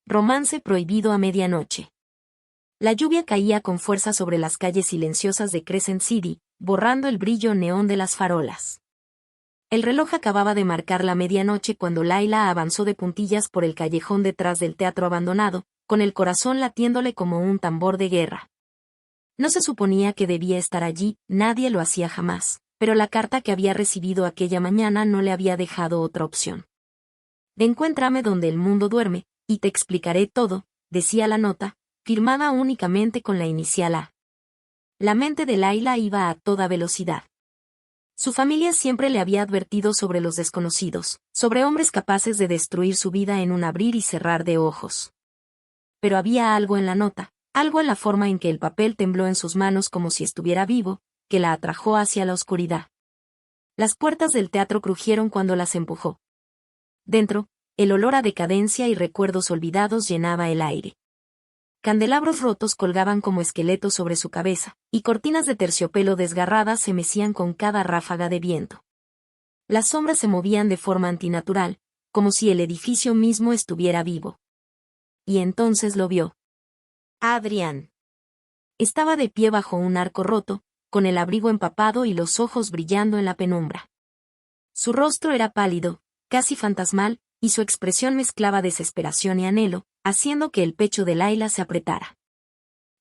Romance prohibido a medianoche. La lluvia caía con fuerza sobre las calles silenciosas de Crescent City, borrando el brillo neón de las farolas. El reloj acababa de marcar la medianoche cuando Layla avanzó de puntillas por el callejón detrás del teatro abandonado, con el corazón latiéndole como un tambor de guerra. No se suponía que debía estar allí, nadie lo hacía jamás, pero la carta que había recibido aquella mañana no le había dejado otra opción. Encuéntrame donde el mundo duerme, y te explicaré todo, decía la nota, firmada únicamente con la inicial A. La mente de Layla iba a toda velocidad. Su familia siempre le había advertido sobre los desconocidos, sobre hombres capaces de destruir su vida en un abrir y cerrar de ojos. Pero había algo en la nota, algo en la forma en que el papel tembló en sus manos como si estuviera vivo, que la atrajo hacia la oscuridad. Las puertas del teatro crujieron cuando las empujó. Dentro, el olor a decadencia y recuerdos olvidados llenaba el aire. Candelabros rotos colgaban como esqueletos sobre su cabeza, y cortinas de terciopelo desgarradas se mecían con cada ráfaga de viento. Las sombras se movían de forma antinatural, como si el edificio mismo estuviera vivo. Y entonces lo vio. Adrián. Estaba de pie bajo un arco roto, con el abrigo empapado y los ojos brillando en la penumbra. Su rostro era pálido, casi fantasmal, y su expresión mezclaba desesperación y anhelo, haciendo que el pecho de Layla se apretara.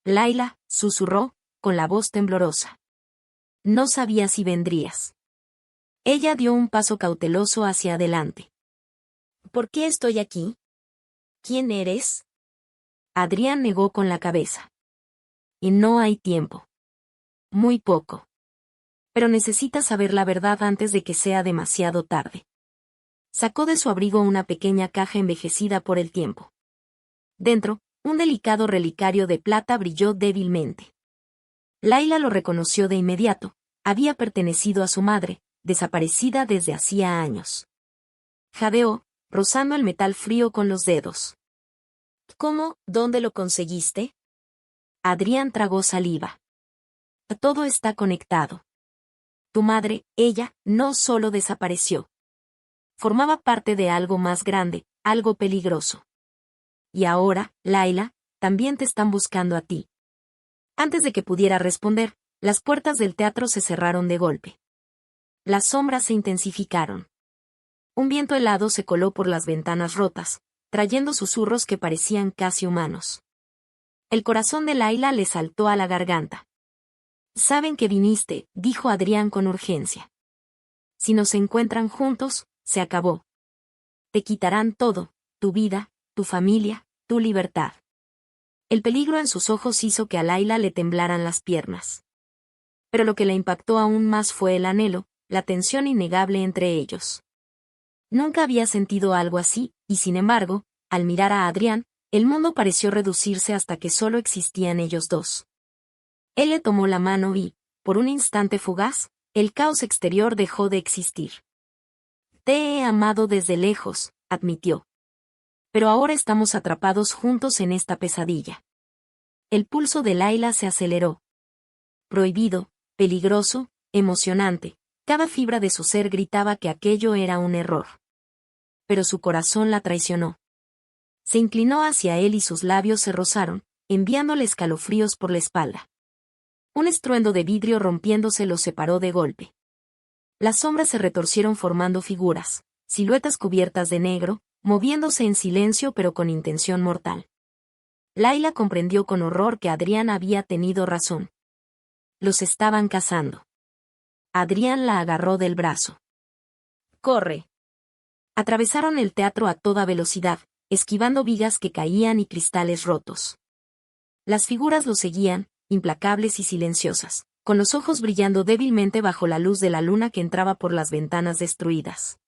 Layla, susurró, con la voz temblorosa. No sabía si vendrías. Ella dio un paso cauteloso hacia adelante. ¿Por qué estoy aquí? ¿Quién eres? Adrián negó con la cabeza. Y no hay tiempo. Muy poco. Pero necesitas saber la verdad antes de que sea demasiado tarde. Sacó de su abrigo una pequeña caja envejecida por el tiempo. Dentro, un delicado relicario de plata brilló débilmente. Layla lo reconoció de inmediato, había pertenecido a su madre, desaparecida desde hacía años. Jadeó, rozando el metal frío con los dedos. ¿Cómo? ¿Dónde lo conseguiste? Adrián tragó saliva. Todo está conectado. Tu madre, ella, no solo desapareció. Formaba parte de algo más grande, algo peligroso. Y ahora, Layla, también te están buscando a ti. Antes de que pudiera responder, las puertas del teatro se cerraron de golpe. Las sombras se intensificaron. Un viento helado se coló por las ventanas rotas, trayendo susurros que parecían casi humanos. El corazón de Layla le saltó a la garganta. Saben que viniste, dijo Adrián con urgencia. Si nos encuentran juntos, se acabó. Te quitarán todo, tu vida, tu familia, tu libertad. El peligro en sus ojos hizo que a Layla le temblaran las piernas. Pero lo que la impactó aún más fue el anhelo, la tensión innegable entre ellos. Nunca había sentido algo así, y sin embargo, al mirar a Adrián, el mundo pareció reducirse hasta que solo existían ellos dos. Él le tomó la mano y, por un instante fugaz, el caos exterior dejó de existir. Te he amado desde lejos, admitió. Pero ahora estamos atrapados juntos en esta pesadilla. El pulso de Layla se aceleró. Prohibido, peligroso, emocionante, cada fibra de su ser gritaba que aquello era un error. Pero su corazón la traicionó. Se inclinó hacia él y sus labios se rozaron, enviándole escalofríos por la espalda. Un estruendo de vidrio rompiéndose los separó de golpe. Las sombras se retorcieron formando figuras, siluetas cubiertas de negro, moviéndose en silencio pero con intención mortal. Layla comprendió con horror que Adrián había tenido razón. Los estaban cazando. Adrián la agarró del brazo. ¡Corre! Atravesaron el teatro a toda velocidad, esquivando vigas que caían y cristales rotos. Las figuras lo seguían, implacables y silenciosas, con los ojos brillando débilmente bajo la luz de la luna que entraba por las ventanas destruidas.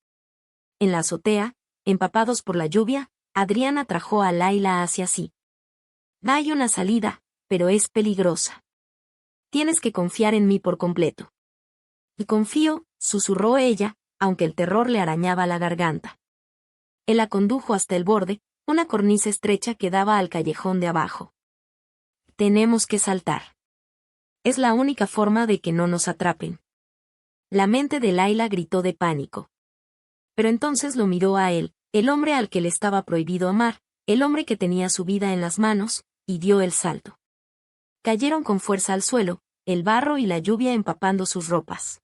En la azotea, empapados por la lluvia, Adrián atrajo a Layla hacia sí. Hay una salida, pero es peligrosa. Tienes que confiar en mí por completo. Y confío, susurró ella, aunque el terror le arañaba la garganta. Él la condujo hasta el borde, una cornisa estrecha que daba al callejón de abajo. Tenemos que saltar. Es la única forma de que no nos atrapen. La mente de Layla gritó de pánico. Pero entonces lo miró a él, el hombre al que le estaba prohibido amar, el hombre que tenía su vida en las manos, y dio el salto. Cayeron con fuerza al suelo, el barro y la lluvia empapando sus ropas.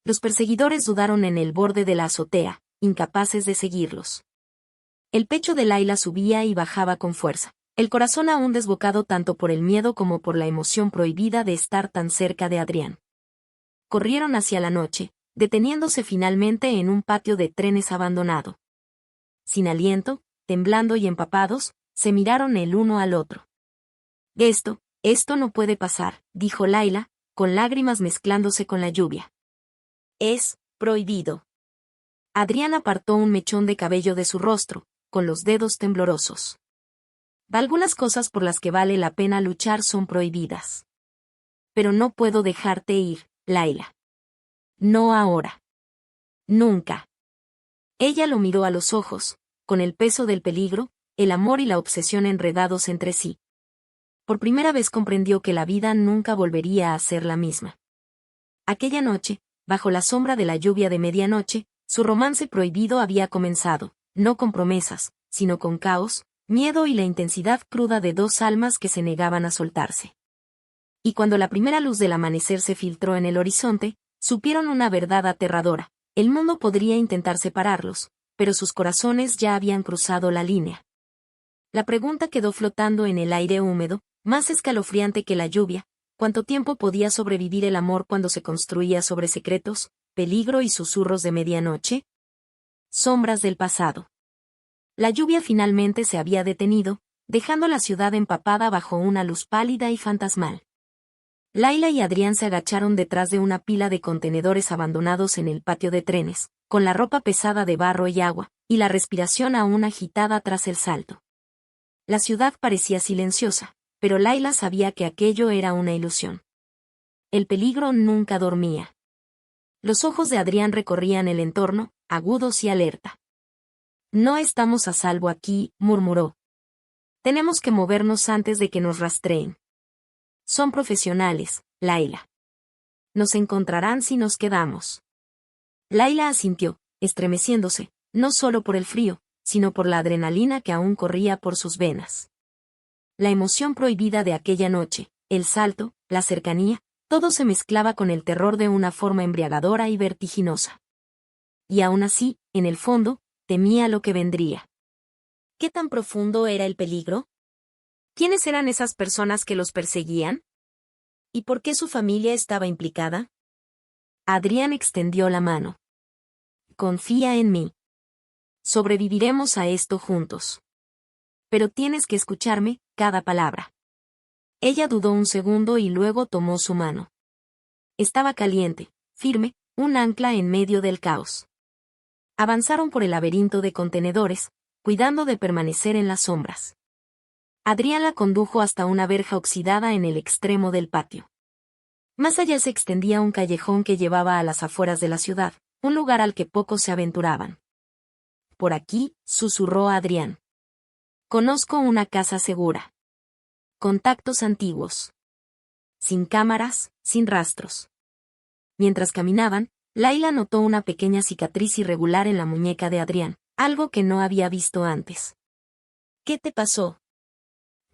Los perseguidores dudaron en el borde de la azotea, incapaces de seguirlos. El pecho de Laila subía y bajaba con fuerza, el corazón aún desbocado tanto por el miedo como por la emoción prohibida de estar tan cerca de Adrián. Corrieron hacia la noche, deteniéndose finalmente en un patio de trenes abandonado. Sin aliento, temblando y empapados, se miraron el uno al otro. Esto no puede pasar, dijo Laila, con lágrimas mezclándose con la lluvia. Es prohibido. Adrián apartó un mechón de cabello de su rostro, con los dedos temblorosos. Algunas cosas por las que vale la pena luchar son prohibidas. Pero no puedo dejarte ir, Laila. No ahora. Nunca. Ella lo miró a los ojos, con el peso del peligro, el amor y la obsesión enredados entre sí. Por primera vez comprendió que la vida nunca volvería a ser la misma. Aquella noche, bajo la sombra de la lluvia de medianoche, su romance prohibido había comenzado, no con promesas, sino con caos, miedo y la intensidad cruda de dos almas que se negaban a soltarse. Y cuando la primera luz del amanecer se filtró en el horizonte, supieron una verdad aterradora: el mundo podría intentar separarlos, pero sus corazones ya habían cruzado la línea. La pregunta quedó flotando en el aire húmedo, más escalofriante que la lluvia: ¿cuánto tiempo podía sobrevivir el amor cuando se construía sobre secretos, peligro y susurros de medianoche? Sombras del pasado. La lluvia finalmente se había detenido, dejando la ciudad empapada bajo una luz pálida y fantasmal. Laila y Adrián se agacharon detrás de una pila de contenedores abandonados en el patio de trenes, con la ropa pesada de barro y agua, y la respiración aún agitada tras el salto. La ciudad parecía silenciosa, pero Laila sabía que aquello era una ilusión. El peligro nunca dormía. Los ojos de Adrián recorrían el entorno, agudos y alerta. No estamos a salvo aquí, murmuró. Tenemos que movernos antes de que nos rastreen. Son profesionales, Laila. Nos encontrarán si nos quedamos. Laila asintió, estremeciéndose, no solo por el frío, sino por la adrenalina que aún corría por sus venas. La emoción prohibida de aquella noche, el salto, la cercanía, todo se mezclaba con el terror de una forma embriagadora y vertiginosa. Y aún así, en el fondo, temía lo que vendría. ¿Qué tan profundo era el peligro? ¿Quiénes eran esas personas que los perseguían? ¿Y por qué su familia estaba implicada? Adrián extendió la mano. Confía en mí. Sobreviviremos a esto juntos. Pero tienes que escucharme, cada palabra. Ella dudó un segundo y luego tomó su mano. Estaba caliente, firme, un ancla en medio del caos. Avanzaron por el laberinto de contenedores, cuidando de permanecer en las sombras. Adrián la condujo hasta una verja oxidada en el extremo del patio. Más allá se extendía un callejón que llevaba a las afueras de la ciudad, un lugar al que pocos se aventuraban. Por aquí, susurró Adrián. Conozco una casa segura. Contactos antiguos. Sin cámaras, sin rastros. Mientras caminaban, Laila notó una pequeña cicatriz irregular en la muñeca de Adrián, algo que no había visto antes. ¿Qué te pasó?,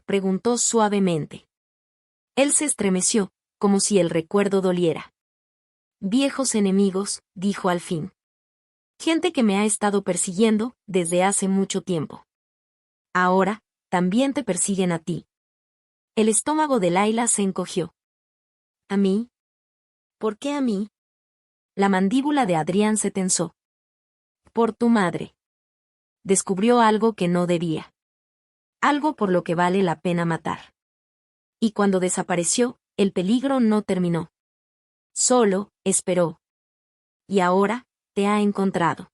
preguntó suavemente. Él se estremeció, como si el recuerdo doliera. Viejos enemigos, dijo al fin. Gente que me ha estado persiguiendo desde hace mucho tiempo. Ahora, también te persiguen a ti. El estómago de Laila se encogió. ¿A mí? ¿Por qué a mí? La mandíbula de Adrián se tensó. Por tu madre. Descubrió algo que no debía. Algo por lo que vale la pena matar. Y cuando desapareció, el peligro no terminó. Solo, esperó. Y ahora, te ha encontrado.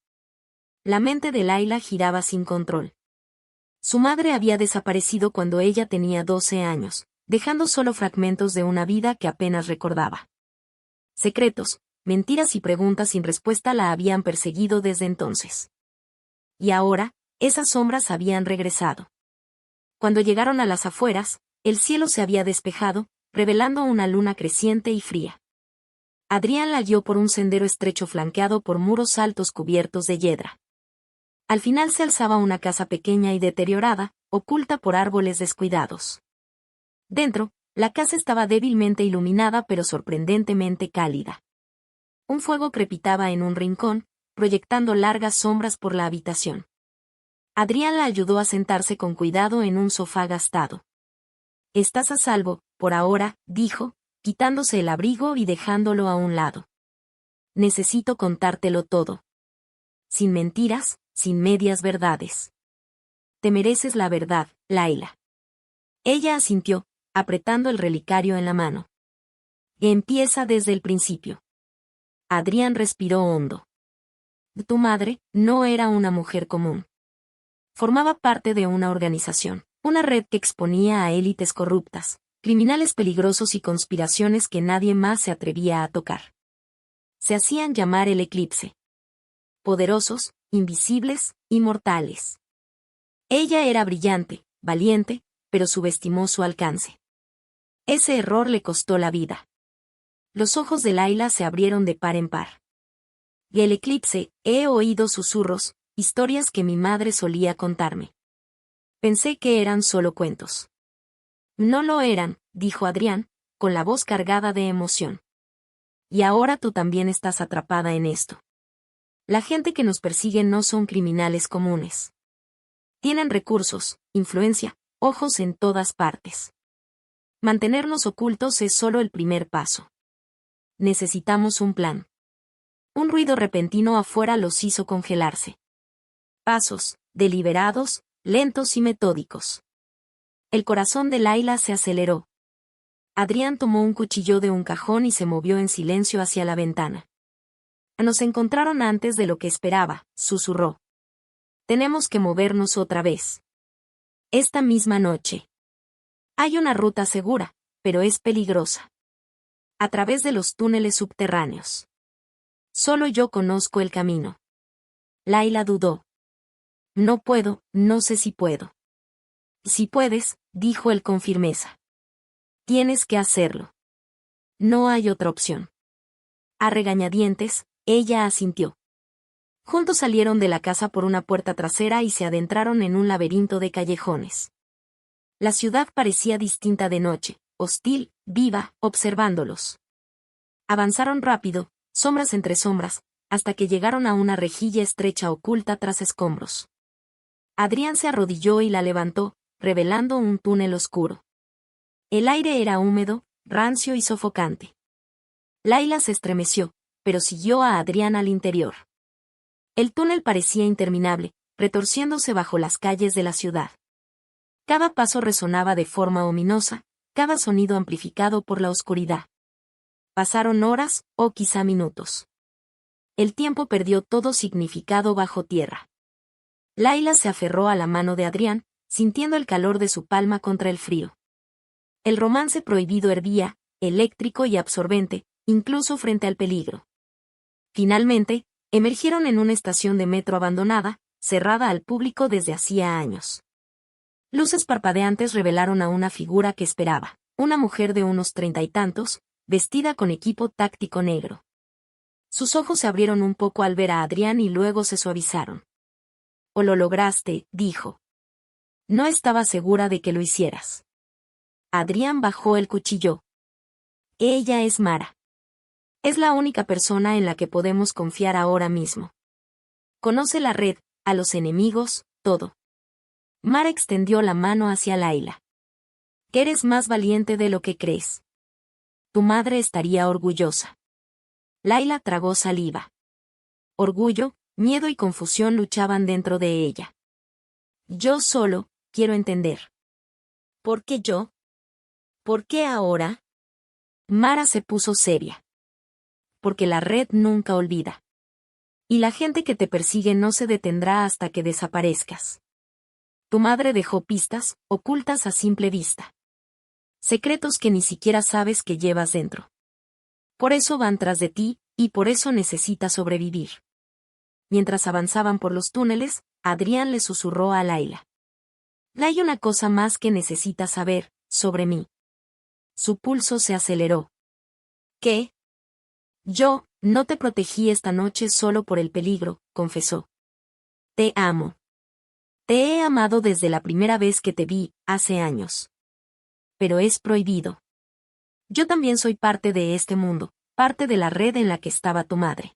La mente de Laila giraba sin control. Su madre había desaparecido cuando ella tenía 12 años, dejando solo fragmentos de una vida que apenas recordaba. Secretos, mentiras y preguntas sin respuesta la habían perseguido desde entonces. Y ahora, esas sombras habían regresado. Cuando llegaron a las afueras, el cielo se había despejado, revelando una luna creciente y fría. Adrián la guió por un sendero estrecho flanqueado por muros altos cubiertos de hiedra. Al final se alzaba una casa pequeña y deteriorada, oculta por árboles descuidados. Dentro, la casa estaba débilmente iluminada pero sorprendentemente cálida. Un fuego crepitaba en un rincón, proyectando largas sombras por la habitación. Adrián la ayudó a sentarse con cuidado en un sofá gastado. «Estás a salvo, por ahora», dijo, quitándose el abrigo y dejándolo a un lado. «Necesito contártelo todo. Sin mentiras, sin medias verdades. Te mereces la verdad, Layla». Ella asintió, apretando el relicario en la mano. «Empieza desde el principio». Adrián respiró hondo. «Tu madre no era una mujer común. Formaba parte de una organización, una red que exponía a élites corruptas, criminales peligrosos y conspiraciones que nadie más se atrevía a tocar. Se hacían llamar el Eclipse. Poderosos, invisibles, inmortales. Ella era brillante, valiente, pero subestimó su alcance. Ese error le costó la vida. Los ojos de Layla se abrieron de par en par. Y el Eclipse, he oído susurros, historias que mi madre solía contarme. Pensé que eran solo cuentos. No lo eran, dijo Adrián, con la voz cargada de emoción. Y ahora tú también estás atrapada en esto. La gente que nos persigue no son criminales comunes. Tienen recursos, influencia, ojos en todas partes. Mantenernos ocultos es solo el primer paso. Necesitamos un plan. Un ruido repentino afuera los hizo congelarse. Pasos, deliberados, lentos y metódicos. El corazón de Layla se aceleró. Adrián tomó un cuchillo de un cajón y se movió en silencio hacia la ventana. Nos encontraron antes de lo que esperaba, susurró. Tenemos que movernos otra vez. Esta misma noche. Hay una ruta segura, pero es peligrosa. A través de los túneles subterráneos. Solo yo conozco el camino. Layla dudó. No puedo, no sé si puedo. Si puedes, dijo él con firmeza. Tienes que hacerlo. No hay otra opción. A regañadientes, ella asintió. Juntos salieron de la casa por una puerta trasera y se adentraron en un laberinto de callejones. La ciudad parecía distinta de noche, hostil, viva, observándolos. Avanzaron rápido, sombras entre sombras, hasta que llegaron a una rejilla estrecha oculta tras escombros. Adrián se arrodilló y la levantó, revelando un túnel oscuro. El aire era húmedo, rancio y sofocante. Layla se estremeció, pero siguió a Adrián al interior. El túnel parecía interminable, retorciéndose bajo las calles de la ciudad. Cada paso resonaba de forma ominosa, cada sonido amplificado por la oscuridad. Pasaron horas, o quizá minutos. El tiempo perdió todo significado bajo tierra. Layla se aferró a la mano de Adrián, sintiendo el calor de su palma contra el frío. El romance prohibido hervía, eléctrico y absorbente, incluso frente al peligro. Finalmente, emergieron en una estación de metro abandonada, cerrada al público desde hacía años. Luces parpadeantes revelaron a una figura que esperaba, una mujer de unos 30 y tantos, vestida con equipo táctico negro. Sus ojos se abrieron un poco al ver a Adrián y luego se suavizaron. «O lo lograste», dijo. «No estaba segura de que lo hicieras». Adrián bajó el cuchillo. «Ella es Mara. Es la única persona en la que podemos confiar ahora mismo. Conoce la red, a los enemigos, todo». Mara extendió la mano hacia Layla. «Eres más valiente de lo que crees. Tu madre estaría orgullosa». Layla tragó saliva. Orgullo, miedo y confusión luchaban dentro de ella. «Yo solo, quiero entender». «¿Por qué yo? ¿Por qué ahora?» Mara se puso seria. «Porque la red nunca olvida. Y la gente que te persigue no se detendrá hasta que desaparezcas. Tu madre dejó pistas, ocultas a simple vista. Secretos que ni siquiera sabes que llevas dentro. Por eso van tras de ti, y por eso necesitas sobrevivir». Mientras avanzaban por los túneles, Adrián le susurró a Layla. «Hay una cosa más que necesitas saber, sobre mí». Su pulso se aceleró. «¿Qué?» «Yo, no te protegí esta noche solo por el peligro», confesó. Te amo. Te he amado desde la primera vez que te vi, hace años. Pero es prohibido. Yo también soy parte de este mundo, parte de la red en la que estaba tu madre.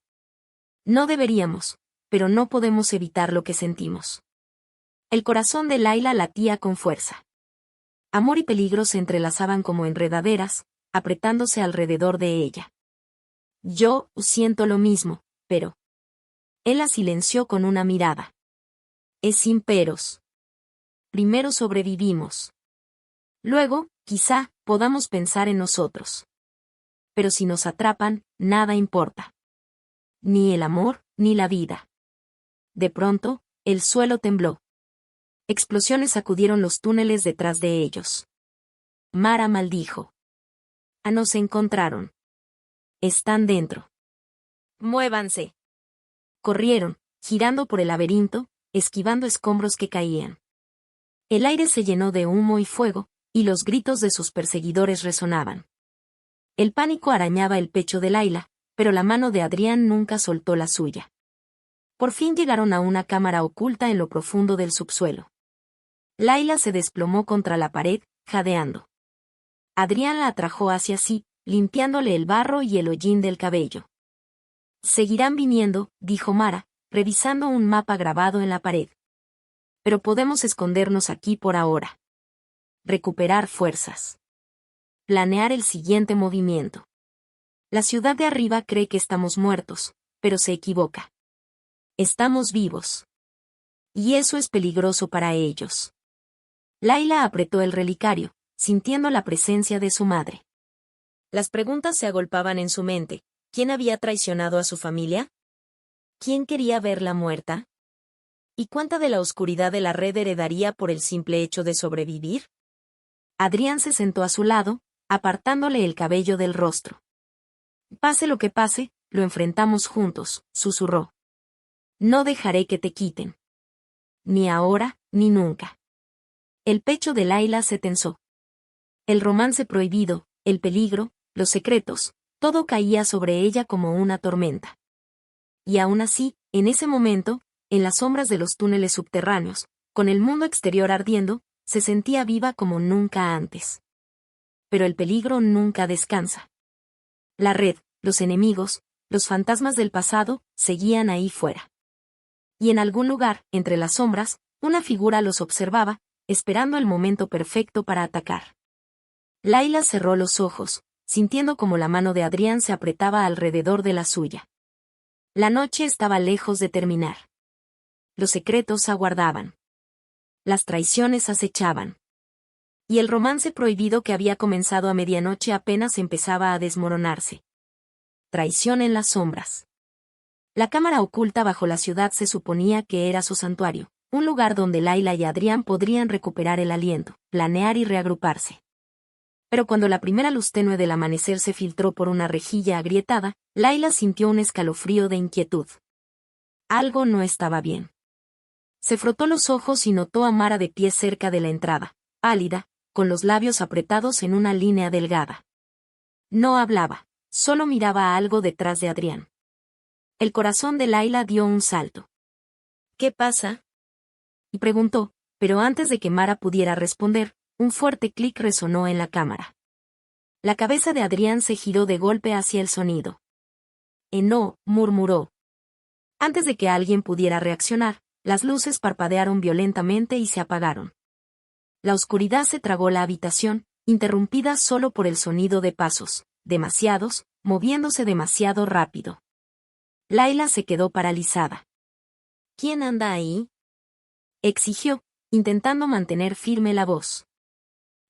No deberíamos, pero no podemos evitar lo que sentimos. El corazón de Layla latía con fuerza. Amor y peligro se entrelazaban como enredaderas, apretándose alrededor de ella. Yo siento lo mismo, pero... Él la silenció con una mirada. Es sin peros. Primero sobrevivimos. Luego, quizá, podamos pensar en nosotros. Pero si nos atrapan, nada importa. Ni el amor, ni la vida. De pronto, el suelo tembló. Explosiones sacudieron los túneles detrás de ellos. Mara maldijo. Nos encontraron. Están dentro. Muévanse. Corrieron, girando por el laberinto, esquivando escombros que caían. El aire se llenó de humo y fuego, y los gritos de sus perseguidores resonaban. El pánico arañaba el pecho de Layla, pero la mano de Adrián nunca soltó la suya. Por fin llegaron a una cámara oculta en lo profundo del subsuelo. Layla se desplomó contra la pared, jadeando. Adrián la atrajo hacia sí, limpiándole el barro y el hollín del cabello. Seguirán viniendo, dijo Mara, revisando un mapa grabado en la pared. Pero podemos escondernos aquí por ahora. Recuperar fuerzas. Planear el siguiente movimiento. La ciudad de arriba cree que estamos muertos, pero se equivoca. Estamos vivos. Y eso es peligroso para ellos. Layla apretó el relicario, sintiendo la presencia de su madre. Las preguntas se agolpaban en su mente. ¿Quién había traicionado a su familia? ¿Quién quería verla muerta? ¿Y cuánta de la oscuridad de la red heredaría por el simple hecho de sobrevivir? Adrián se sentó a su lado, apartándole el cabello del rostro. Pase lo que pase, lo enfrentamos juntos, susurró. No dejaré que te quiten. Ni ahora, ni nunca. El pecho de Layla se tensó. El romance prohibido, el peligro, los secretos, todo caía sobre ella como una tormenta. Y aún así, en ese momento, en las sombras de los túneles subterráneos, con el mundo exterior ardiendo, se sentía viva como nunca antes. Pero el peligro nunca descansa. La red, los enemigos, los fantasmas del pasado, seguían ahí fuera. Y en algún lugar, entre las sombras, una figura los observaba, esperando el momento perfecto para atacar. Layla cerró los ojos, sintiendo como la mano de Adrián se apretaba alrededor de la suya. La noche estaba lejos de terminar. Los secretos aguardaban. Las traiciones acechaban. Y el romance prohibido que había comenzado a medianoche apenas empezaba a desmoronarse. Traición en las sombras. La cámara oculta bajo la ciudad se suponía que era su santuario, un lugar donde Layla y Adrián podrían recuperar el aliento, planear y reagruparse. Pero cuando la primera luz tenue del amanecer se filtró por una rejilla agrietada, Layla sintió un escalofrío de inquietud. Algo no estaba bien. Se frotó los ojos y notó a Mara de pie cerca de la entrada, pálida, con los labios apretados en una línea delgada. No hablaba, solo miraba a algo detrás de Adrián. El corazón de Layla dio un salto. ¿Qué pasa? Y preguntó, pero antes de que Mara pudiera responder, un fuerte clic resonó en la cámara. La cabeza de Adrián se giró de golpe hacia el sonido. No, murmuró. Antes de que alguien pudiera reaccionar, las luces parpadearon violentamente y se apagaron. La oscuridad se tragó la habitación, interrumpida solo por el sonido de pasos, demasiados, moviéndose demasiado rápido. Layla se quedó paralizada. ¿Quién anda ahí? Exigió, intentando mantener firme la voz.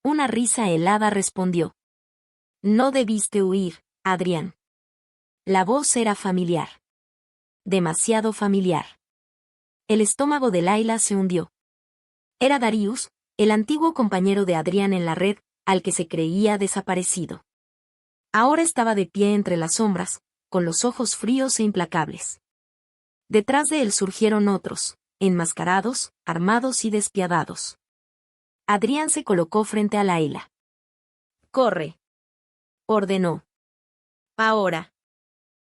Una risa helada respondió. No debiste huir, Adrián. La voz era familiar. Demasiado familiar. El estómago de Layla se hundió. Era Darius, el antiguo compañero de Adrián en la red, al que se creía desaparecido. Ahora estaba de pie entre las sombras, con los ojos fríos e implacables. Detrás de él surgieron otros, enmascarados, armados y despiadados. Adrián se colocó frente a Layla. «Corre», ordenó. «Ahora».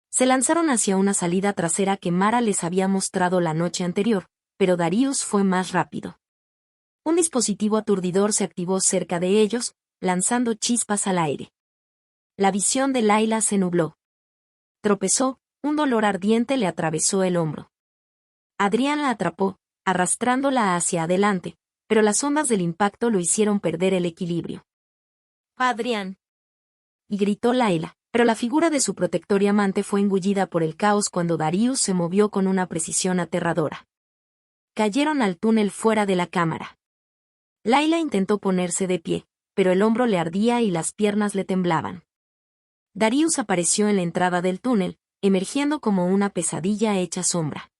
Se lanzaron hacia una salida trasera que Mara les había mostrado la noche anterior, pero Darius fue más rápido. Un dispositivo aturdidor se activó cerca de ellos, lanzando chispas al aire. La visión de Layla se nubló. Tropezó, un dolor ardiente le atravesó el hombro. Adrián la atrapó, arrastrándola hacia adelante, pero las ondas del impacto lo hicieron perder el equilibrio. «Adrián», y gritó Layla, pero la figura de su protector y amante fue engullida por el caos cuando Darius se movió con una precisión aterradora. Cayeron al túnel fuera de la cámara. Layla intentó ponerse de pie, pero el hombro le ardía y las piernas le temblaban. Darius apareció en la entrada del túnel, emergiendo como una pesadilla hecha sombra.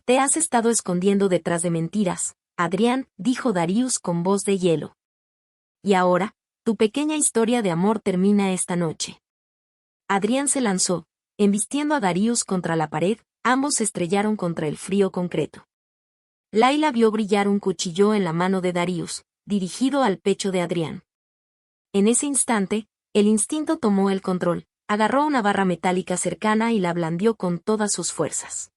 «Te has estado escondiendo detrás de mentiras, Adrián», dijo Darius con voz de hielo. «Y ahora, tu pequeña historia de amor termina esta noche». Adrián se lanzó, embistiendo a Darius contra la pared, ambos se estrellaron contra el frío concreto. Layla vio brillar un cuchillo en la mano de Darius, dirigido al pecho de Adrián. En ese instante, el instinto tomó el control, agarró una barra metálica cercana y la blandió con todas sus fuerzas.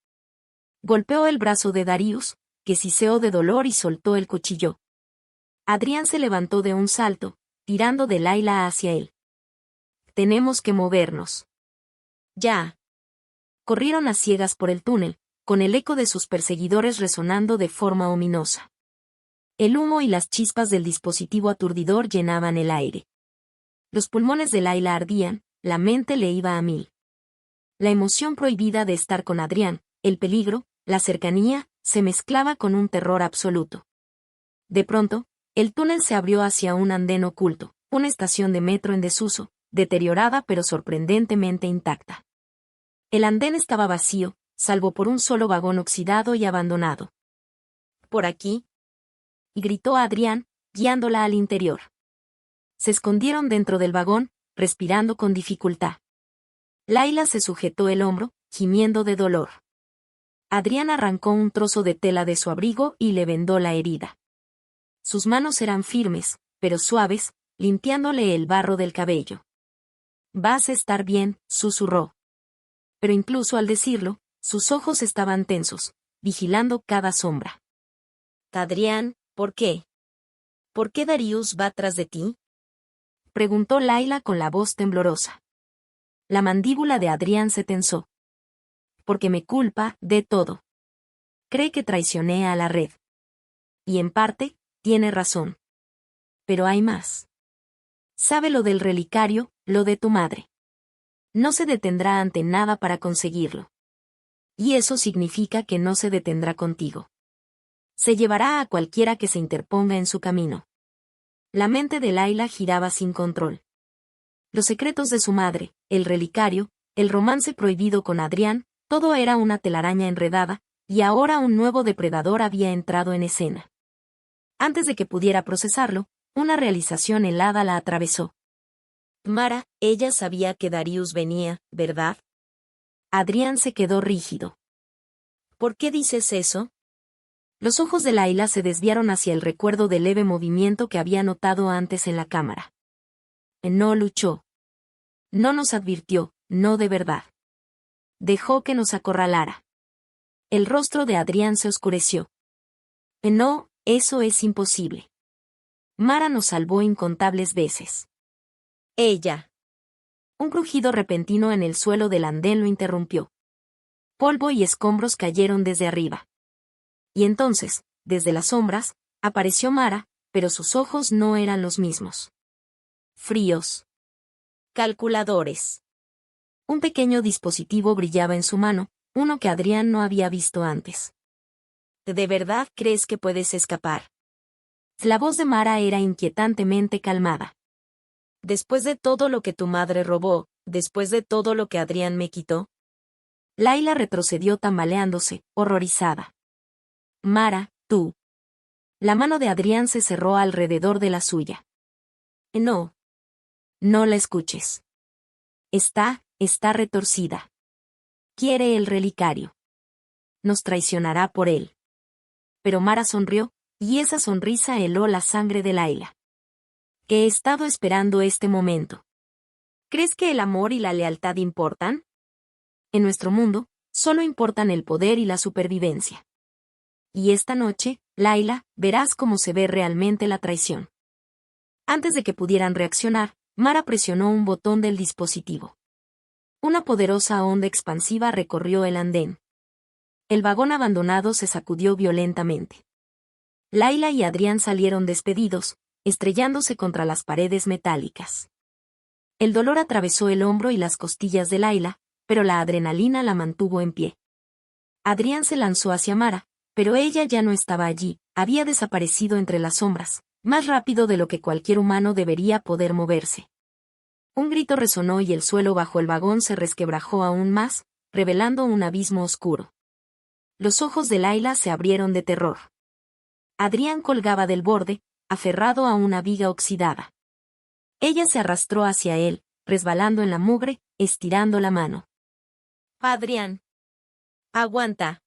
Golpeó el brazo de Darius, que siseó de dolor y soltó el cuchillo. Adrián se levantó de un salto, tirando de Layla hacia él. «Tenemos que movernos». «Ya». Corrieron a ciegas por el túnel, con el eco de sus perseguidores resonando de forma ominosa. El humo y las chispas del dispositivo aturdidor llenaban el aire. Los pulmones de Layla ardían, la mente le iba a mil. La emoción prohibida de estar con Adrián, el peligro, la cercanía, se mezclaba con un terror absoluto. De pronto, el túnel se abrió hacia un andén oculto, una estación de metro en desuso, deteriorada pero sorprendentemente intacta. El andén estaba vacío, salvo por un solo vagón oxidado y abandonado. «¿Por aquí?», y gritó Adrián, guiándola al interior. Se escondieron dentro del vagón, respirando con dificultad. Layla se sujetó el hombro, gimiendo de dolor. Adrián arrancó un trozo de tela de su abrigo y le vendó la herida. Sus manos eran firmes, pero suaves, limpiándole el barro del cabello. «Vas a estar bien», susurró. Pero incluso al decirlo, sus ojos estaban tensos, vigilando cada sombra. «Adrián, ¿por qué? ¿Por qué Darius va tras de ti?», preguntó Layla con la voz temblorosa. La mandíbula de Adrián se tensó. «Porque me culpa de todo. Cree que traicioné a la red. Y en parte, tiene razón. Pero hay más. Sabe lo del relicario, lo de tu madre. No se detendrá ante nada para conseguirlo. Y eso significa que no se detendrá contigo. Se llevará a cualquiera que se interponga en su camino». La mente de Layla giraba sin control. Los secretos de su madre, el relicario, el romance prohibido con Adrián, todo era una telaraña enredada, y ahora un nuevo depredador había entrado en escena. Antes de que pudiera procesarlo, una realización helada la atravesó. «Mara, ella sabía que Darius venía, ¿verdad?». Adrián se quedó rígido. «¿Por qué dices eso?». Los ojos de Layla se desviaron hacia el recuerdo del leve movimiento que había notado antes en la cámara. «No luchó. No nos advirtió, no de verdad. Dejó que nos acorralara». El rostro de Adrián se oscureció. «No, eso es imposible. Mara nos salvó incontables veces». «Ella». Un crujido repentino en el suelo del andén lo interrumpió. Polvo y escombros cayeron desde arriba. Y entonces, desde las sombras, apareció Mara, pero sus ojos no eran los mismos. Fríos. Calculadores. Un pequeño dispositivo brillaba en su mano, uno que Adrián no había visto antes. «¿De verdad crees que puedes escapar?». La voz de Mara era inquietantemente calmada. «Después de todo lo que tu madre robó, después de todo lo que Adrián me quitó». Layla retrocedió tambaleándose, horrorizada. «Mara, tú». La mano de Adrián se cerró alrededor de la suya. «No. No la escuches. Está retorcida. Quiere el relicario. Nos traicionará por él». Pero Mara sonrió, y esa sonrisa heló la sangre de Layla. «He estado esperando este momento. ¿Crees que el amor y la lealtad importan? En nuestro mundo, solo importan el poder y la supervivencia. y esta noche, Layla, verás cómo se ve realmente la traición. Antes de que pudieran reaccionar, Mara presionó un botón del dispositivo. Una poderosa onda expansiva recorrió el andén. El vagón abandonado se sacudió violentamente. Layla y Adrián salieron despedidos, estrellándose contra las paredes metálicas. El dolor atravesó el hombro y las costillas de Layla, pero la adrenalina la mantuvo en pie. Adrián se lanzó hacia Mara, pero ella ya no estaba allí, había desaparecido entre las sombras, más rápido de lo que cualquier humano debería poder moverse. Un grito resonó y el suelo bajo el vagón se resquebrajó aún más, revelando un abismo oscuro. Los ojos de Layla se abrieron de terror. Adrián colgaba del borde, aferrado a una viga oxidada. Ella se arrastró hacia él, resbalando en la mugre, estirando la mano. «Adrián. Aguanta».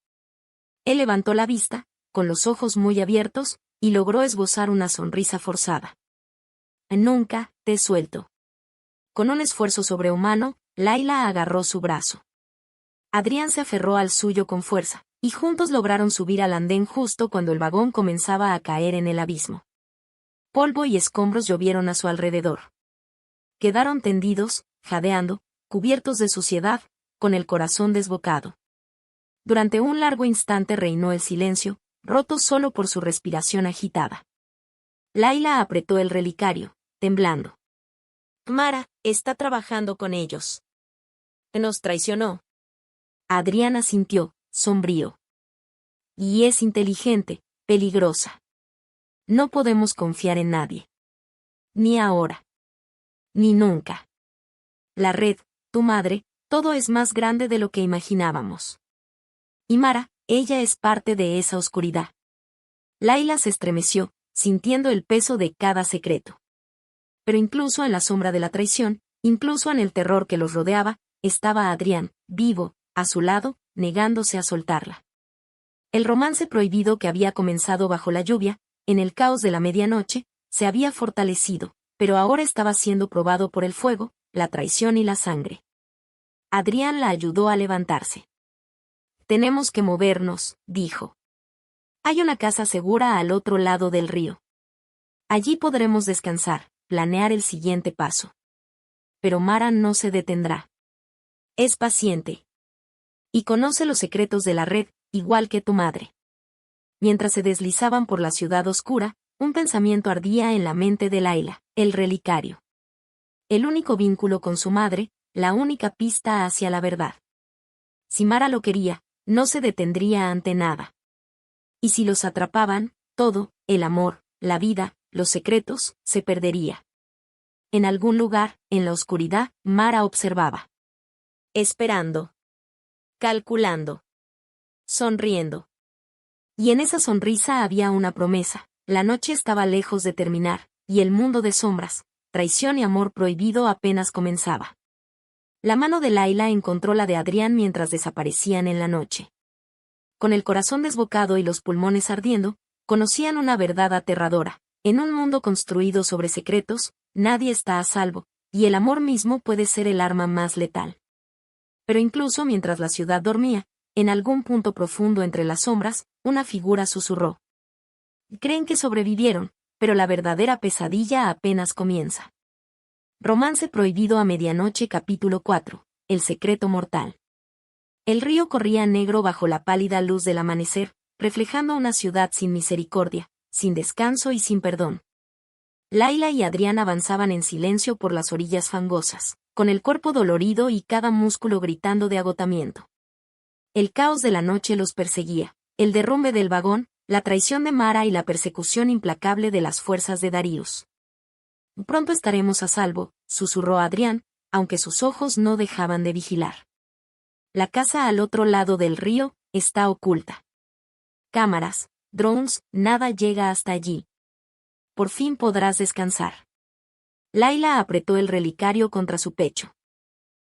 Él levantó la vista, con los ojos muy abiertos, y logró esbozar una sonrisa forzada. «Nunca te suelto». Con un esfuerzo sobrehumano, Layla agarró su brazo. Adrián se aferró al suyo con fuerza, y juntos lograron subir al andén justo cuando el vagón comenzaba a caer en el abismo. Polvo y escombros llovieron a su alrededor. Quedaron tendidos, jadeando, cubiertos de suciedad, con el corazón desbocado. Durante un largo instante reinó el silencio, roto solo por su respiración agitada. Layla apretó el relicario, temblando. «Mara, está trabajando con ellos. Nos traicionó». Adrián asintió, sombrío. «Y es inteligente, peligrosa. No podemos confiar en nadie. Ni ahora. Ni nunca. La red, tu madre, todo es más grande de lo que imaginábamos. Y Mara, ella es parte de esa oscuridad». Layla se estremeció, sintiendo el peso de cada secreto. Pero incluso en la sombra de la traición, incluso en el terror que los rodeaba, estaba Adrián, vivo, a su lado, negándose a soltarla. El romance prohibido que había comenzado bajo la lluvia, en el caos de la medianoche, se había fortalecido, pero ahora estaba siendo probado por el fuego, la traición y la sangre. Adrián la ayudó a levantarse. «Tenemos que movernos», dijo. «Hay una casa segura al otro lado del río. Allí podremos descansar, planear el siguiente paso. Pero Mara no se detendrá. Es paciente. Y conoce los secretos de la red, igual que tu madre». Mientras se deslizaban por la ciudad oscura, un pensamiento ardía en la mente de Layla, el relicario. El único vínculo con su madre, la única pista hacia la verdad. Si Mara lo quería, no se detendría ante nada. Y si los atrapaban, todo, el amor, la vida, los secretos, se perdería. En algún lugar, en la oscuridad, Mara observaba. Esperando. Calculando. Sonriendo. Y en esa sonrisa había una promesa. La noche estaba lejos de terminar, y el mundo de sombras, traición y amor prohibido apenas comenzaba. La mano de Layla encontró la de Adrián mientras desaparecían en la noche. Con el corazón desbocado y los pulmones ardiendo, conocían una verdad aterradora. En un mundo construido sobre secretos, nadie está a salvo, y el amor mismo puede ser el arma más letal. Pero incluso mientras la ciudad dormía, en algún punto profundo entre las sombras, una figura susurró. Creen que sobrevivieron, pero la verdadera pesadilla apenas comienza. Romance prohibido a medianoche capítulo 4. El secreto mortal. El río corría negro bajo la pálida luz del amanecer, reflejando una ciudad sin misericordia, sin descanso y sin perdón. Layla y Adrián avanzaban en silencio por las orillas fangosas, con el cuerpo dolorido y cada músculo gritando de agotamiento. El caos de la noche los perseguía, el derrumbe del vagón, la traición de Mara y la persecución implacable de las fuerzas de Darius. Pronto estaremos a salvo, susurró Adrián, aunque sus ojos no dejaban de vigilar. La casa al otro lado del río está oculta. Cámaras, drones, nada llega hasta allí. Por fin podrás descansar. Layla apretó el relicario contra su pecho.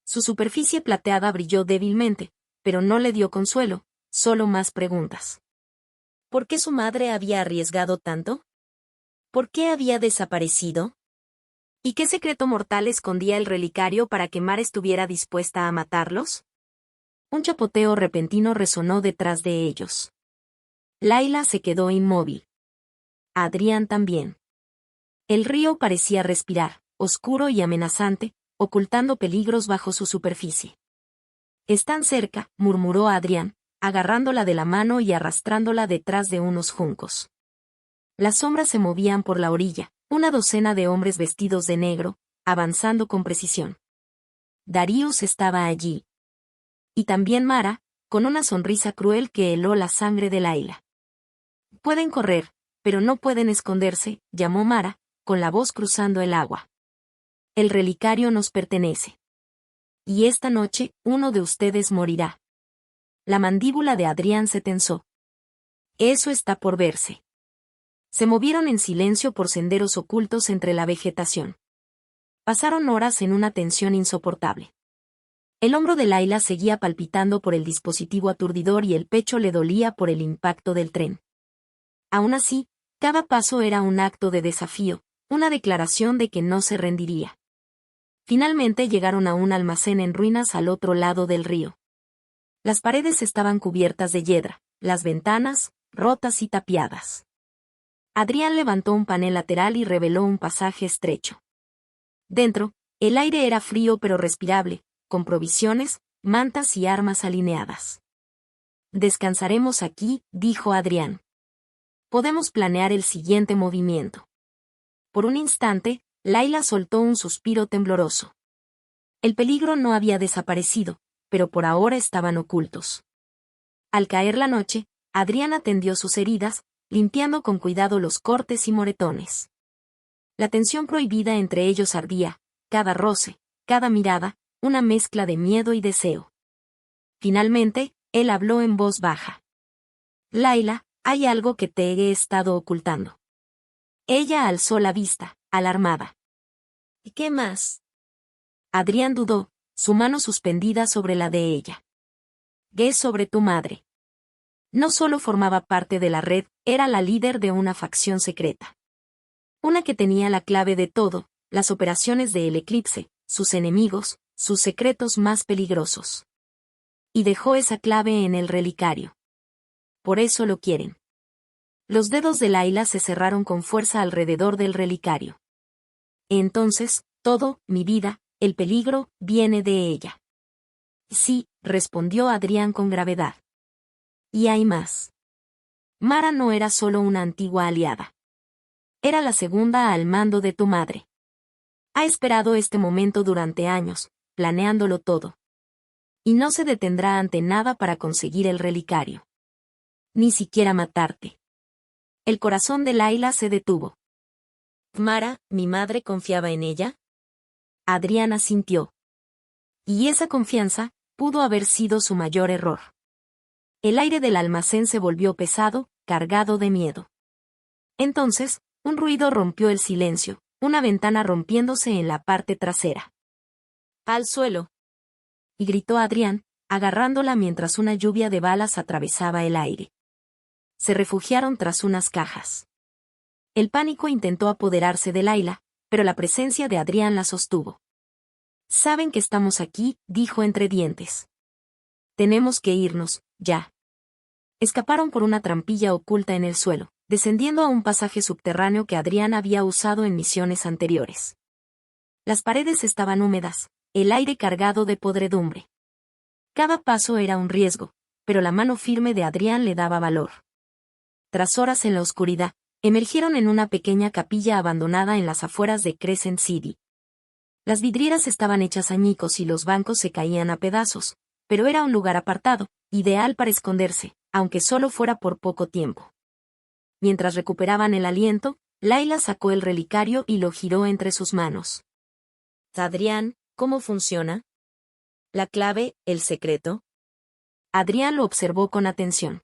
Su superficie plateada brilló débilmente, pero no le dio consuelo, solo más preguntas. ¿Por qué su madre había arriesgado tanto? ¿Por qué había desaparecido? ¿Y qué secreto mortal escondía el relicario para que Mara estuviera dispuesta a matarlos? Un chapoteo repentino resonó detrás de ellos. Laila se quedó inmóvil. Adrián también. El río parecía respirar, oscuro y amenazante, ocultando peligros bajo su superficie. «Están cerca», murmuró Adrián, agarrándola de la mano y arrastrándola detrás de unos juncos. Las sombras se movían por la orilla, una docena de hombres vestidos de negro, avanzando con precisión. Darius estaba allí. Y también Mara, con una sonrisa cruel que heló la sangre de Laila. «Pueden correr, pero no pueden esconderse», llamó Mara, con la voz cruzando el agua. «El relicario nos pertenece. Y esta noche, uno de ustedes morirá». La mandíbula de Adrián se tensó. «Eso está por verse». Se movieron en silencio por senderos ocultos entre la vegetación. Pasaron horas en una tensión insoportable. El hombro de Laila seguía palpitando por el dispositivo aturdidor y el pecho le dolía por el impacto del tren. Aún así, cada paso era un acto de desafío, una declaración de que no se rendiría. Finalmente llegaron a un almacén en ruinas al otro lado del río. Las paredes estaban cubiertas de hiedra, las ventanas, rotas y tapiadas. Adrián levantó un panel lateral y reveló un pasaje estrecho. Dentro, el aire era frío pero respirable, con provisiones, mantas y armas alineadas. «Descansaremos aquí», dijo Adrián. «Podemos planear el siguiente movimiento». Por un instante, Laila soltó un suspiro tembloroso. El peligro no había desaparecido, pero por ahora estaban ocultos. Al caer la noche, Adrián atendió sus heridas, limpiando con cuidado los cortes y moretones. La tensión prohibida entre ellos ardía, cada roce, cada mirada, una mezcla de miedo y deseo. Finalmente, él habló en voz baja. «Laila, hay algo que te he estado ocultando». Ella alzó la vista, alarmada. «¿Y qué más?». Adrián dudó, su mano suspendida sobre la de ella. «¿Qué sobre tu madre?». No solo formaba parte de la red, era la líder de una facción secreta. Una que tenía la clave de todo, las operaciones de El Eclipse, sus enemigos, sus secretos más peligrosos. Y dejó esa clave en el relicario. Por eso lo quieren. Los dedos de Laila se cerraron con fuerza alrededor del relicario. «Entonces, todo, mi vida, el peligro, viene de ella». «Sí», respondió Adrián con gravedad. «Y hay más. Mara no era solo una antigua aliada. Era la segunda al mando de tu madre. Ha esperado este momento durante años, planeándolo todo. Y no se detendrá ante nada para conseguir el relicario. Ni siquiera matarte». El corazón de Laila se detuvo. «Mara, mi madre confiaba en ella». Adrián asintió. Y esa confianza pudo haber sido su mayor error. El aire del almacén se volvió pesado, cargado de miedo. Entonces, un ruido rompió el silencio, una ventana rompiéndose en la parte trasera. «Al suelo», y gritó Adrián, agarrándola mientras una lluvia de balas atravesaba el aire. Se refugiaron tras unas cajas. El pánico intentó apoderarse de Laila, pero la presencia de Adrián la sostuvo. «Saben que estamos aquí», dijo entre dientes. «Tenemos que irnos, ya». Escaparon por una trampilla oculta en el suelo, descendiendo a un pasaje subterráneo que Adrián había usado en misiones anteriores. Las paredes estaban húmedas, el aire cargado de podredumbre. Cada paso era un riesgo, pero la mano firme de Adrián le daba valor. Tras horas en la oscuridad, emergieron en una pequeña capilla abandonada en las afueras de Crescent City. Las vidrieras estaban hechas añicos y los bancos se caían a pedazos, pero era un lugar apartado, ideal para esconderse, aunque solo fuera por poco tiempo. Mientras recuperaban el aliento, Laila sacó el relicario y lo giró entre sus manos. «Adrián, ¿cómo funciona? ¿La clave, el secreto?». Adrián lo observó con atención.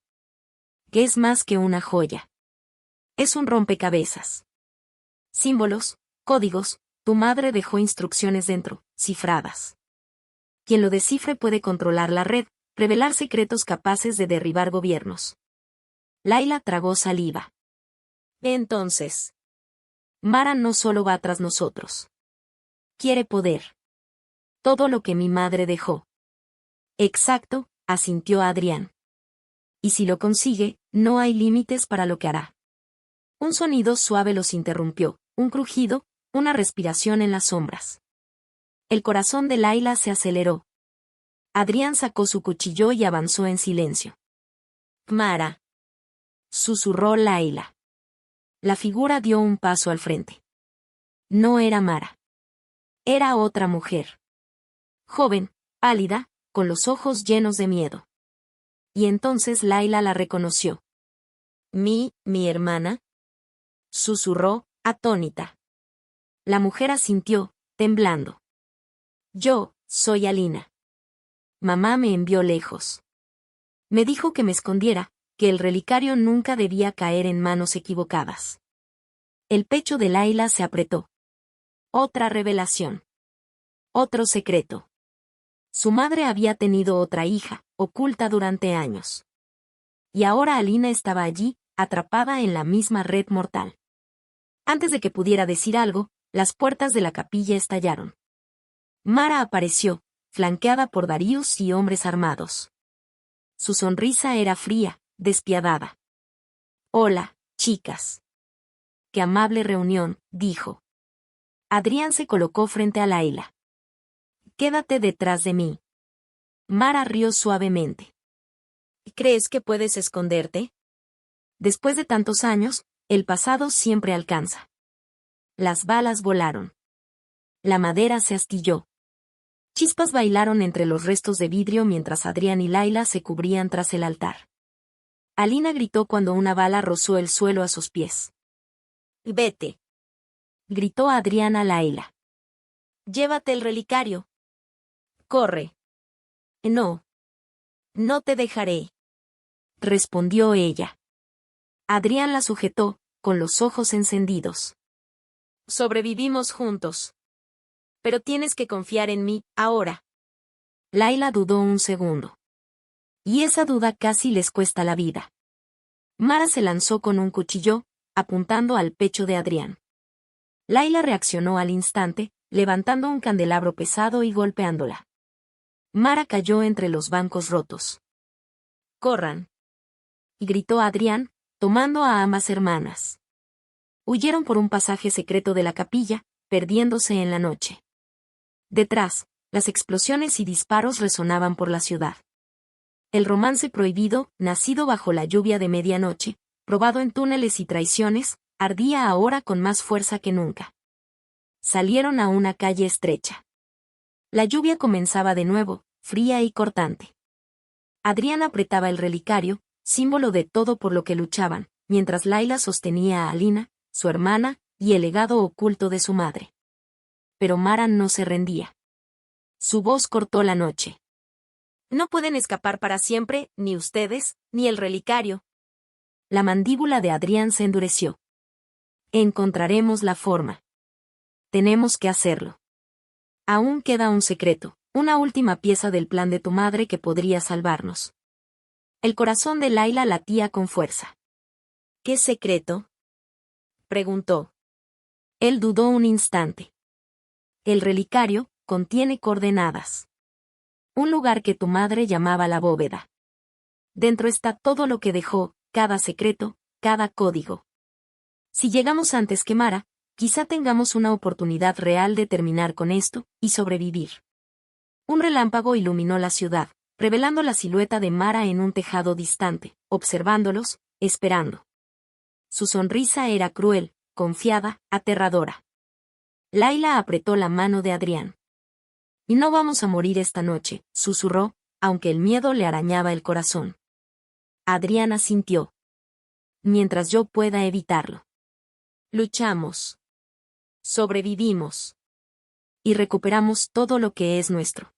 «¿Qué es más que una joya? Es un rompecabezas. Símbolos, códigos, tu madre dejó instrucciones dentro, cifradas. Quien lo descifre puede controlar la red, revelar secretos capaces de derribar gobiernos». Laila tragó saliva. «Entonces, Mara no solo va tras nosotros. Quiere poder. Todo lo que mi madre dejó». «Exacto», asintió Adrián. «Y si lo consigue, No hay límites para lo que hará. Un sonido suave los interrumpió, un crujido, una respiración en las sombras. El corazón de Layla se aceleró. Adrián sacó su cuchillo y avanzó en silencio. «Mara», susurró Layla. La figura dio un paso al frente. No era Mara. Era otra mujer. Joven, pálida, con los ojos llenos de miedo. Y entonces Layla la reconoció. Mi hermana», susurró, atónita. La mujer asintió, temblando. «Yo, soy Alina. Mamá me envió lejos. Me dijo que me escondiera, que el relicario nunca debía caer en manos equivocadas». El pecho de Layla se apretó. Otra revelación. Otro secreto. Su madre había tenido otra hija, oculta durante años. Y ahora Alina estaba allí, atrapada en la misma red mortal. Antes de que pudiera decir algo, las puertas de la capilla estallaron. Mara apareció, flanqueada por Darius y hombres armados. Su sonrisa era fría, despiadada. «Hola, chicas». «Qué amable reunión», dijo. Adrián se colocó frente a Layla. «Quédate detrás de mí». Mara rió suavemente. «¿Crees que puedes esconderte? Después de tantos años, el pasado siempre alcanza». Las balas volaron. La madera se astilló. Chispas bailaron entre los restos de vidrio mientras Adrián y Layla se cubrían tras el altar. Alina gritó cuando una bala rozó el suelo a sus pies. «Vete», gritó Adrián a Layla. «Llévate el relicario. Corre». «No. No te dejaré», respondió ella. Adrián la sujetó, con los ojos encendidos. «Sobrevivimos juntos. Pero tienes que confiar en mí, ahora». Layla dudó un segundo. Y esa duda casi les cuesta la vida. Mara se lanzó con un cuchillo, apuntando al pecho de Adrián. Layla reaccionó al instante, levantando un candelabro pesado y golpeándola. Mara cayó entre los bancos rotos. «Corran», gritó Adrián, tomando a ambas hermanas. Huyeron por un pasaje secreto de la capilla, perdiéndose en la noche. Detrás, las explosiones y disparos resonaban por la ciudad. El romance prohibido, nacido bajo la lluvia de medianoche, probado en túneles y traiciones, ardía ahora con más fuerza que nunca. Salieron a una calle estrecha. La lluvia comenzaba de nuevo, fría y cortante. Adrián apretaba el relicario, símbolo de todo por lo que luchaban, mientras Layla sostenía a Alina, su hermana, y el legado oculto de su madre. Pero Mara no se rendía. Su voz cortó la noche. «No pueden escapar para siempre, ni ustedes, ni el relicario». La mandíbula de Adrián se endureció. «Encontraremos la forma. Tenemos que hacerlo. Aún queda un secreto, una última pieza del plan de tu madre que podría salvarnos». El corazón de Layla latía con fuerza. «¿Qué secreto?», preguntó. Él dudó un instante. «El relicario contiene coordenadas. Un lugar que tu madre llamaba la bóveda. Dentro está todo lo que dejó, cada secreto, cada código. Si llegamos antes que Mara, quizá tengamos una oportunidad real de terminar con esto y sobrevivir». Un relámpago iluminó la ciudad, revelando la silueta de Mara en un tejado distante, observándolos, esperando. Su sonrisa era cruel, confiada, aterradora. Layla apretó la mano de Adrián. «Y no vamos a morir esta noche», susurró, aunque el miedo le arañaba el corazón. Adrián asintió. «Mientras yo pueda evitarlo. Luchamos. Sobrevivimos. Y recuperamos todo lo que es nuestro».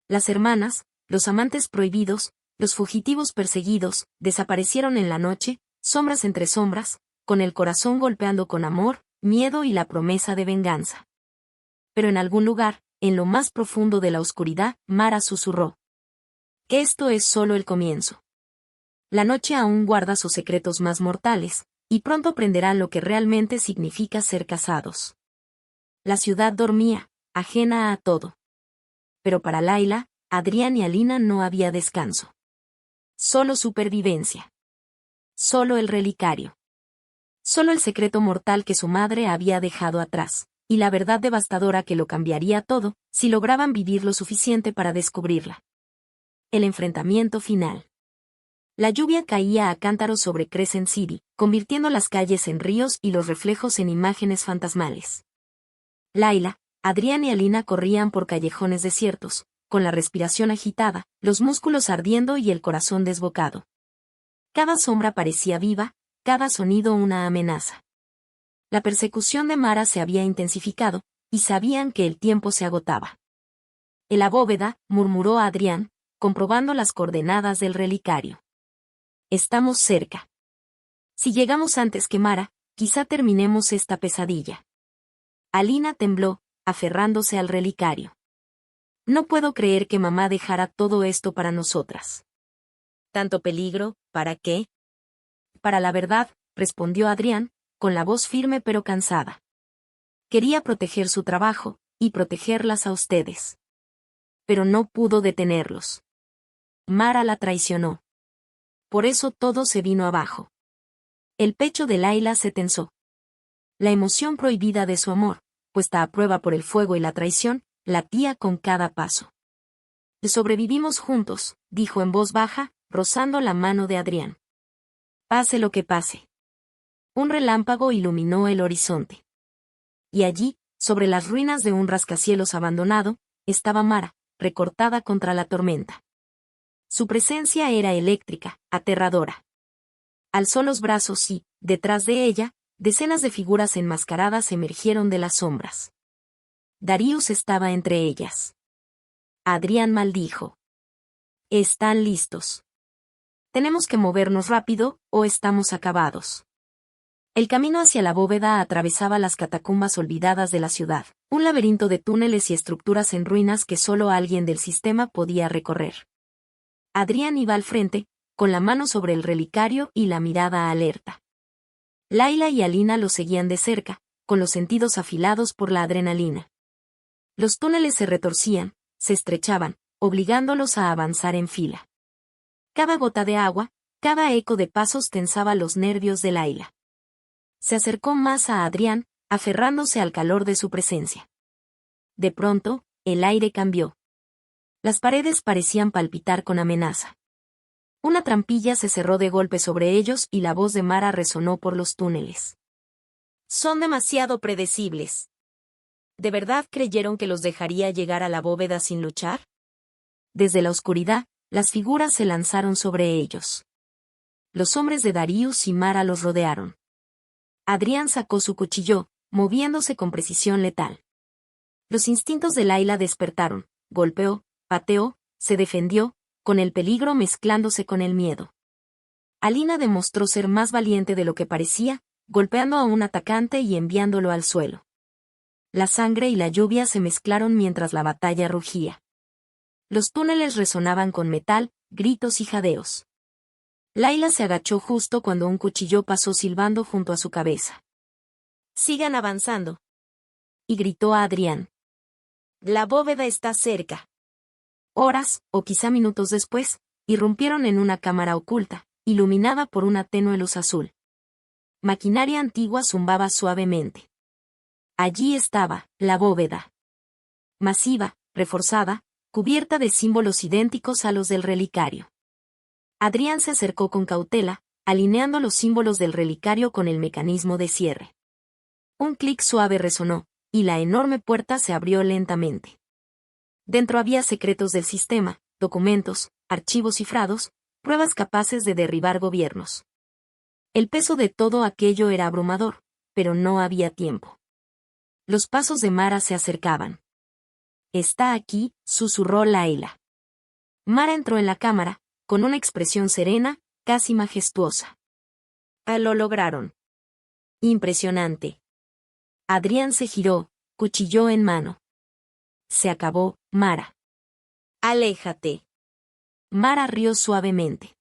Las hermanas, los amantes prohibidos, los fugitivos perseguidos, desaparecieron en la noche, sombras entre sombras, con el corazón golpeando con amor, miedo y la promesa de venganza. Pero en algún lugar, en lo más profundo de la oscuridad, Mara susurró. «Esto es solo el comienzo. La noche aún guarda sus secretos más mortales, y pronto aprenderán lo que realmente significa ser casados». La ciudad dormía, ajena a todo. Pero para Layla, Adrián y Alina no había descanso. Solo supervivencia. Solo el relicario. Solo el secreto mortal que su madre había dejado atrás, y la verdad devastadora que lo cambiaría todo, si lograban vivir lo suficiente para descubrirla. El enfrentamiento final. La lluvia caía a cántaros sobre Crescent City, convirtiendo las calles en ríos y los reflejos en imágenes fantasmales. Layla, Adrián y Alina corrían por callejones desiertos, con la respiración agitada, los músculos ardiendo y el corazón desbocado. Cada sombra parecía viva, cada sonido una amenaza. La persecución de Mara se había intensificado, y sabían que el tiempo se agotaba. En la bóveda, murmuró Adrián, comprobando las coordenadas del relicario. Estamos cerca. Si llegamos antes que Mara, quizá terminemos esta pesadilla. Alina tembló, aferrándose al relicario. No puedo creer que mamá dejara todo esto para nosotras. ¿Tanto peligro? ¿Para qué? Para la verdad, respondió Adrián, con la voz firme pero cansada. Quería proteger su trabajo, y protegerlas a ustedes. Pero no pudo detenerlos. Mara la traicionó. Por eso todo se vino abajo. El pecho de Layla se tensó. La emoción prohibida de su amor, puesta a prueba por el fuego y la traición, latía con cada paso. Sobrevivimos juntos, dijo en voz baja, rozando la mano de Adrián. Pase lo que pase. Un relámpago iluminó el horizonte. Y allí, sobre las ruinas de un rascacielos abandonado, estaba Mara, recortada contra la tormenta. Su presencia era eléctrica, aterradora. Alzó los brazos y, detrás de ella, decenas de figuras enmascaradas emergieron de las sombras. Darius estaba entre ellas. Adrián maldijo. Están listos. Tenemos que movernos rápido, o estamos acabados. El camino hacia la bóveda atravesaba las catacumbas olvidadas de la ciudad, un laberinto de túneles y estructuras en ruinas que solo alguien del sistema podía recorrer. Adrián iba al frente, con la mano sobre el relicario y la mirada alerta. Layla y Alina lo seguían de cerca, con los sentidos afilados por la adrenalina. Los túneles se retorcían, se estrechaban, obligándolos a avanzar en fila. Cada gota de agua, cada eco de pasos tensaba los nervios de Layla. Se acercó más a Adrián, aferrándose al calor de su presencia. De pronto, el aire cambió. Las paredes parecían palpitar con amenaza. Una trampilla se cerró de golpe sobre ellos y la voz de Mara resonó por los túneles. Son demasiado predecibles. ¿De verdad creyeron que los dejaría llegar a la bóveda sin luchar? Desde la oscuridad, las figuras se lanzaron sobre ellos. Los hombres de Darius y Mara los rodearon. Adrián sacó su cuchillo, moviéndose con precisión letal. Los instintos de Layla despertaron, golpeó, pateó, se defendió, con el peligro mezclándose con el miedo. Alina demostró ser más valiente de lo que parecía, golpeando a un atacante y enviándolo al suelo. La sangre y la lluvia se mezclaron mientras la batalla rugía. Los túneles resonaban con metal, gritos y jadeos. Layla se agachó justo cuando un cuchillo pasó silbando junto a su cabeza. «Sigan avanzando», y gritó a Adrián. «La bóveda está cerca». Horas, o quizá minutos después, irrumpieron en una cámara oculta, iluminada por una tenue luz azul. Maquinaria antigua zumbaba suavemente. Allí estaba, la bóveda. Masiva, reforzada, cubierta de símbolos idénticos a los del relicario. Adrián se acercó con cautela, alineando los símbolos del relicario con el mecanismo de cierre. Un clic suave resonó, y la enorme puerta se abrió lentamente. Dentro había secretos del sistema, documentos, archivos cifrados, pruebas capaces de derribar gobiernos. El peso de todo aquello era abrumador, pero no había tiempo. Los pasos de Mara se acercaban. «Está aquí», susurró Layla. Mara entró en la cámara, con una expresión serena, casi majestuosa. Lo lograron. Impresionante. Adrián se giró, cuchillo en mano. Se acabó, Mara. Aléjate. Mara rió suavemente.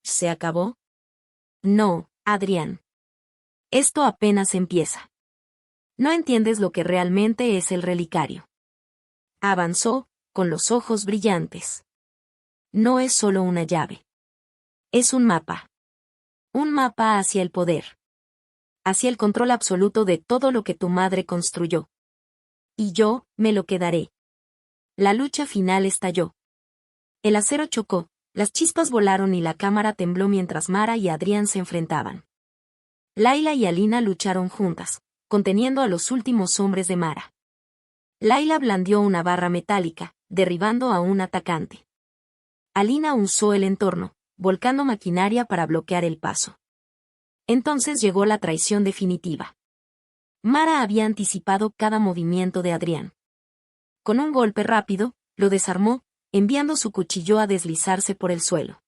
¿Se acabó? No, Adrián. Esto apenas empieza. No entiendes lo que realmente es el relicario. Avanzó, con los ojos brillantes. No es solo una llave. Es un mapa. Un mapa hacia el poder. Hacia el control absoluto de todo lo que tu madre construyó. Y yo, me lo quedaré. La lucha final estalló. El acero chocó, las chispas volaron y la cámara tembló mientras Mara y Adrián se enfrentaban. Layla y Alina lucharon juntas, conteniendo a los últimos hombres de Mara. Layla blandió una barra metálica, derribando a un atacante. Alina usó el entorno, volcando maquinaria para bloquear el paso. Entonces llegó la traición definitiva. Mara había anticipado cada movimiento de Adrián. Con un golpe rápido, lo desarmó, enviando su cuchillo a deslizarse por el suelo.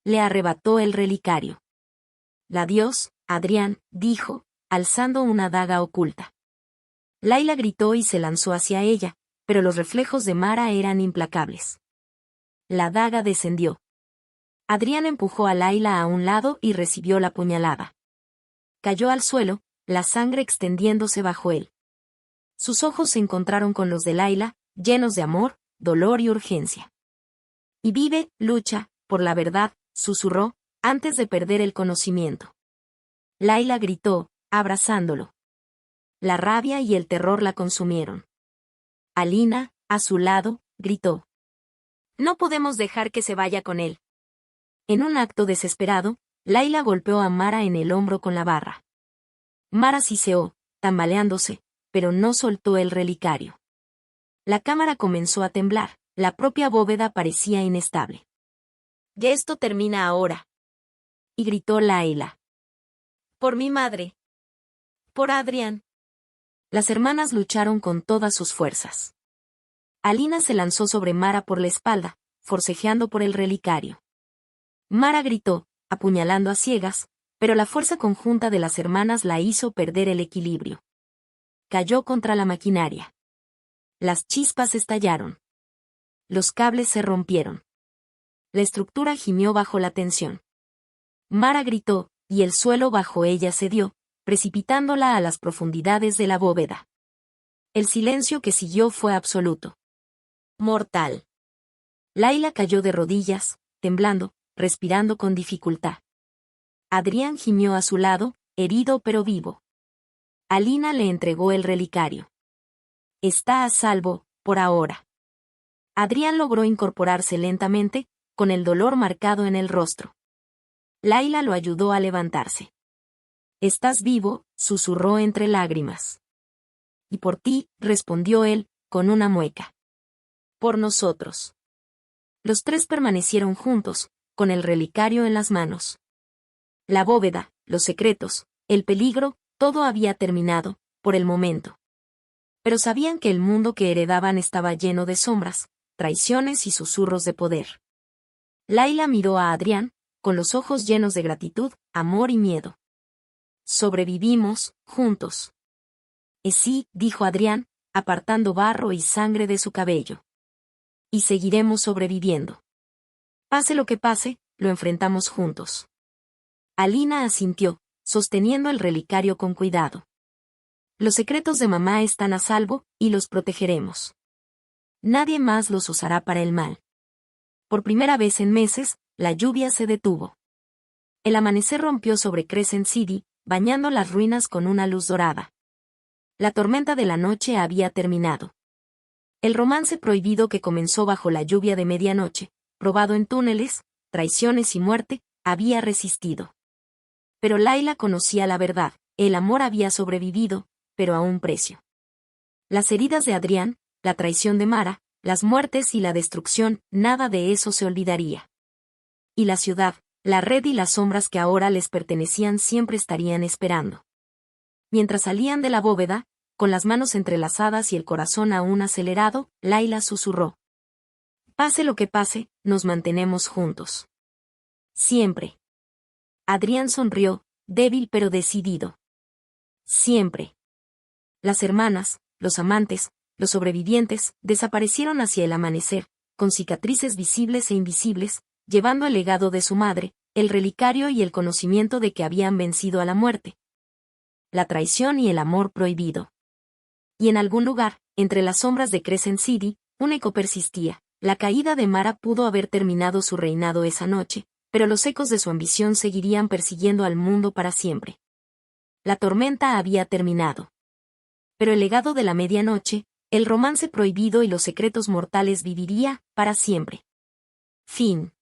Le arrebató el relicario. «Adiós, Adrián», dijo, alzando una daga oculta. Layla gritó y se lanzó hacia ella, pero los reflejos de Mara eran implacables. La daga descendió. Adrián empujó a Layla a un lado y recibió la puñalada. Cayó al suelo, la sangre extendiéndose bajo él. Sus ojos se encontraron con los de Layla, llenos de amor, dolor y urgencia. «Y vive, lucha, por la verdad», susurró, antes de perder el conocimiento. Layla gritó, abrazándolo. La rabia y el terror la consumieron. Alina, a su lado, gritó: «No podemos dejar que se vaya con él». En un acto desesperado, Layla golpeó a Mara en el hombro con la barra. Mara siseó, tambaleándose, pero no soltó el relicario. La cámara comenzó a temblar, la propia bóveda parecía inestable. «Ya esto termina ahora», y gritó Layla. «Por mi madre. Por Adrián». Las hermanas lucharon con todas sus fuerzas. Alina se lanzó sobre Mara por la espalda, forcejeando por el relicario. Mara gritó, apuñalando a ciegas, pero la fuerza conjunta de las hermanas la hizo perder el equilibrio. Cayó contra la maquinaria. Las chispas estallaron. Los cables se rompieron. La estructura gimió bajo la tensión. Mara gritó, y el suelo bajo ella cedió, precipitándola a las profundidades de la bóveda. El silencio que siguió fue absoluto. Mortal. Layla cayó de rodillas, temblando, respirando con dificultad. Adrián gimió a su lado, herido pero vivo. Alina le entregó el relicario. «Está a salvo, por ahora». Adrián logró incorporarse lentamente, con el dolor marcado en el rostro. Layla lo ayudó a levantarse. «Estás vivo», susurró entre lágrimas. «Y por ti», respondió él, con una mueca. «Por nosotros». Los tres permanecieron juntos, con el relicario en las manos. La bóveda, los secretos, el peligro, todo había terminado, por el momento. Pero sabían que el mundo que heredaban estaba lleno de sombras, traiciones y susurros de poder. Layla miró a Adrián, con los ojos llenos de gratitud, amor y miedo. «Sobrevivimos, juntos». «Sí», dijo Adrián, apartando barro y sangre de su cabello. «Y seguiremos sobreviviendo. Pase lo que pase, lo enfrentamos juntos». Alina asintió, sosteniendo el relicario con cuidado. «Los secretos de mamá están a salvo, y los protegeremos. Nadie más los usará para el mal». Por primera vez en meses, la lluvia se detuvo. El amanecer rompió sobre Crescent City, bañando las ruinas con una luz dorada. La tormenta de la noche había terminado. El romance prohibido que comenzó bajo la lluvia de medianoche, probado en túneles, traiciones y muerte, había resistido. Pero Layla conocía la verdad, el amor había sobrevivido, pero a un precio. Las heridas de Adrián, la traición de Mara, las muertes y la destrucción, nada de eso se olvidaría. Y la ciudad, la red y las sombras que ahora les pertenecían siempre estarían esperando. Mientras salían de la bóveda, con las manos entrelazadas y el corazón aún acelerado, Layla susurró: «Pase lo que pase, nos mantenemos juntos. Siempre». Adrián sonrió, débil pero decidido. «Siempre». Las hermanas, los amantes, los sobrevivientes, desaparecieron hacia el amanecer, con cicatrices visibles e invisibles, llevando el legado de su madre, el relicario y el conocimiento de que habían vencido a la muerte, la traición y el amor prohibido. Y en algún lugar, entre las sombras de Crescent City, un eco persistía. La caída de Mara pudo haber terminado su reinado esa noche, pero los ecos de su ambición seguirían persiguiendo al mundo para siempre. La tormenta había terminado. Pero el legado de la medianoche, el romance prohibido y los secretos mortales viviría para siempre. Fin.